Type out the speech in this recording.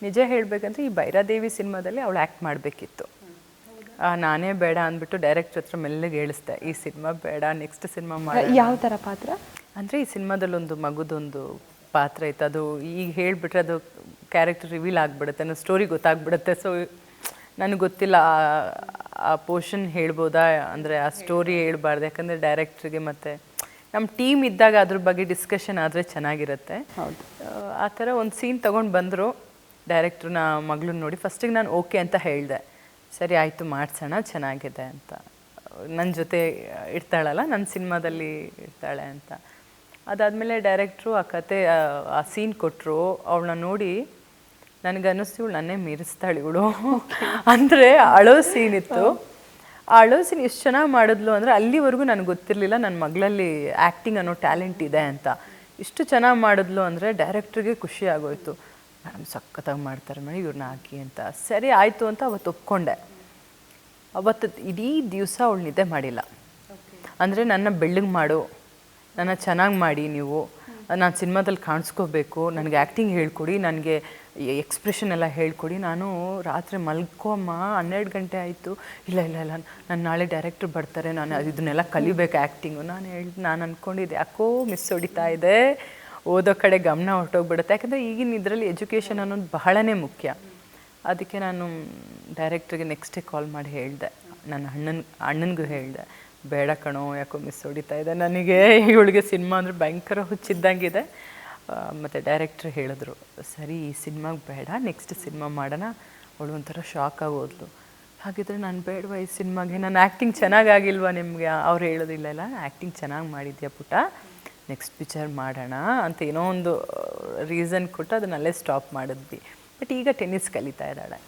ನಿಜ ಹೇಳಬೇಕಂದ್ರೆ ಈ ಭೈರಾದೇವಿ ಸಿನಿಮಾದಲ್ಲಿ ಅವಳು ಆ್ಯಕ್ಟ್ ಮಾಡಬೇಕಿತ್ತು. ನಾನೇ ಬೇಡ ಅಂದ್ಬಿಟ್ಟು ಡೈರೆಕ್ಟ್ರ್ ಹತ್ರ ಮೆಲ್ಲಗೆ ಹೇಳಿಸ್ದೆ, ಈ ಸಿನಿಮಾ ಬೇಡ, ನೆಕ್ಸ್ಟ್ ಸಿನಿಮಾ ಮಾಡಿ. ಯಾವ ಥರ ಪಾತ್ರ ಅಂದರೆ ಈ ಸಿನಿಮಾದಲ್ಲೊಂದು ಮಗುದೊಂದು ಪಾತ್ರ ಇತ್ತು. ಅದು ಈಗ ಹೇಳಿಬಿಟ್ರೆ ಅದು ಕ್ಯಾರೆಕ್ಟರ್ ರಿವೀಲ್ ಆಗಿಬಿಡುತ್ತೆ, ನನ್ನ ಸ್ಟೋರಿ ಗೊತ್ತಾಗ್ಬಿಡುತ್ತೆ. ಸೊ ನನಗೆ ಗೊತ್ತಿಲ್ಲ ಆ ಪೋರ್ಷನ್ ಹೇಳ್ಬೋದಾ, ಅಂದರೆ ಆ ಸ್ಟೋರಿ ಹೇಳ್ಬಾರ್ದು. ಯಾಕಂದರೆ ಡೈರೆಕ್ಟ್ರಿಗೆ ಮತ್ತು ನಮ್ಮ ಟೀಮ್ ಇದ್ದಾಗ ಅದ್ರ ಬಗ್ಗೆ ಡಿಸ್ಕಷನ್ ಆದರೆ ಚೆನ್ನಾಗಿರುತ್ತೆ. ಹೌದು. ಆ ಥರ ಒಂದು ಸೀನ್ ತೊಗೊಂಡು ಬಂದರು. ಡೈರೆಕ್ಟ್ರನ್ನ ಮಗಳನ್ನ ನೋಡಿ ಫಸ್ಟಿಗೆ ನಾನು ಓಕೆ ಅಂತ ಹೇಳಿದೆ. ಸರಿ ಆಯಿತು ಮಾಡಿಸೋಣ, ಚೆನ್ನಾಗಿದೆ ಅಂತ. ನನ್ನ ಜೊತೆ ಇರ್ತಾಳಲ್ಲ, ನನ್ನ ಸಿನಿಮಾದಲ್ಲಿ ಇರ್ತಾಳೆ ಅಂತ. ಅದಾದಮೇಲೆ ಡೈರೆಕ್ಟ್ರು ಆ ಕತೆ ಆ ಸೀನ್ ಕೊಟ್ಟರು. ಅವಳನ್ನ ನೋಡಿ ನನಗೆ ಅನ್ನಿಸ್ತು ಇವಳು ನನ್ನೇ ಮೀರಿಸ್ತಾಳೆ ಇವಳು. ಅಂದರೆ ಅಳೋ ಸೀನ್ ಇತ್ತು. ಆ ಅಳೋ ಸೀನ್ ಎಷ್ಟು ಚೆನ್ನಾಗಿ ಮಾಡಿದ್ಲು ಅಂದರೆ ಅಲ್ಲಿವರೆಗೂ ನನಗೆ ಗೊತ್ತಿರಲಿಲ್ಲ ನನ್ನ ಮಗಳಲ್ಲಿ ಆ್ಯಕ್ಟಿಂಗ್ ಅನ್ನೋ ಟ್ಯಾಲೆಂಟ್ ಇದೆ ಅಂತ. ಇಷ್ಟು ಚೆನ್ನಾಗಿ ಮಾಡಿದ್ಲು ಅಂದರೆ ಡೈರೆಕ್ಟ್ರಿಗೆ ಖುಷಿ ಆಗೋಯ್ತು. ಮೇಡಮ್ ಸಖತ್ತಾಗಿ ಮಾಡ್ತಾರೆ ಮೇಡಮ್, ಇವ್ರನ್ನ ಹಾಕಿ ಅಂತ. ಸರಿ ಆಯಿತು ಅಂತ ಅವತ್ತು ಒಪ್ಕೊಂಡೆ. ಅವತ್ತು ಇಡೀ ದಿವಸ ಅವಳು ನಿದ್ದೆ ಮಾಡಿಲ್ಲ. ಅಂದರೆ ನನ್ನ ಬೆಳ್ಳಗೆ ಮಾಡು, ನನ್ನ ಚೆನ್ನಾಗಿ ಮಾಡಿ, ನೀವು ನಾನು ಸಿನಿಮಾದಲ್ಲಿ ಕಾಣಿಸ್ಕೋಬೇಕು, ನನಗೆ ಆ್ಯಕ್ಟಿಂಗ್ ಹೇಳ್ಕೊಡಿ, ನನಗೆ ಎಕ್ಸ್ಪ್ರೆಷನ್ ಎಲ್ಲ ಹೇಳ್ಕೊಡಿ. ನಾನು ರಾತ್ರಿ ಮಲ್ಕೋಮ್ಮ 12 ಗಂಟೆ ಆಯಿತು. ಇಲ್ಲ ಇಲ್ಲ ಇಲ್ಲ ನಾನು ನಾಳೆ ಡೈರೆಕ್ಟ್ರ್ ಬರ್ತಾರೆ, ನಾನು ಇದನ್ನೆಲ್ಲ ಕಲಿಬೇಕು ಆ್ಯಕ್ಟಿಂಗು. ನಾನು ಅಂದ್ಕೊಂಡಿದ್ದೆ ಯಾಕೋ ಮಿಸ್ ಹೊಡಿತಾ ಇದೆ, ಓದೋ ಕಡೆ ಗಮನ ಹೊರಟೋಗ್ಬಿಡುತ್ತೆ. ಯಾಕಂದರೆ ಈಗಿನ ಇದರಲ್ಲಿ ಎಜುಕೇಷನ್ ಅನ್ನೋದು ಬಹಳನೇ ಮುಖ್ಯ. ಅದಕ್ಕೆ ನಾನು ಡೈರೆಕ್ಟ್ರಿಗೆ ನೆಕ್ಸ್ಟ್ ಡೇ ಕಾಲ್ ಮಾಡಿ ಹೇಳಿದೆ, ನನ್ನ ಅಣ್ಣನಿಗೂ ಹೇಳಿದೆ, ಬೇಡ ಕಣೋ ಯಾಕೋ ಮಿಸ್ ಹೊಡಿತಾ ಇದೆ ನನಗೆ, ಇವಳಿಗೆ ಸಿನಿಮಾ ಅಂದರೆ ಭಯಂಕರ ಹುಚ್ಚಿದ್ದಂಗಿದೆ. ಮತ್ತು ಡೈರೆಕ್ಟ್ರ್ ಹೇಳಿದ್ರು, ಸರಿ ಈ ಸಿನಿಮಾಗೆ ಬೇಡ, ನೆಕ್ಸ್ಟ್ ಸಿನಿಮಾ ಮಾಡೋಣ. ಅವಳು ಒಂಥರ ಶಾಕ್ ಆಗೋದ್ಲು. ಹಾಗಿದ್ರೆ ನಾನು ಬೇಡವಾ ಈ ಸಿನಿಮಾಗೆ, ನಾನು ಆ್ಯಕ್ಟಿಂಗ್ ಚೆನ್ನಾಗಾಗಿಲ್ವಾ ನಿಮಗೆ? ಅವ್ರು ಹೇಳೋದಿಲ್ಲ, ಇಲ್ಲ ಆ್ಯಕ್ಟಿಂಗ್ ಚೆನ್ನಾಗಿ ಮಾಡಿದ್ಯಾ ಪುಟ, ನೆಕ್ಸ್ಟ್ ಪಿಕ್ಚರ್ ಮಾಡೋಣ ಅಂತ ಏನೋ ಒಂದು ರೀಸನ್ ಕೊಟ್ಟು ಅದನ್ನಲ್ಲೇ ಸ್ಟಾಪ್ ಮಾಡಿದ್ವಿ. ಬಟ್ ಈಗ ಟೆನ್ನಿಸ್ ಕಲಿತಾ ಇದ್ದಾಳೆ.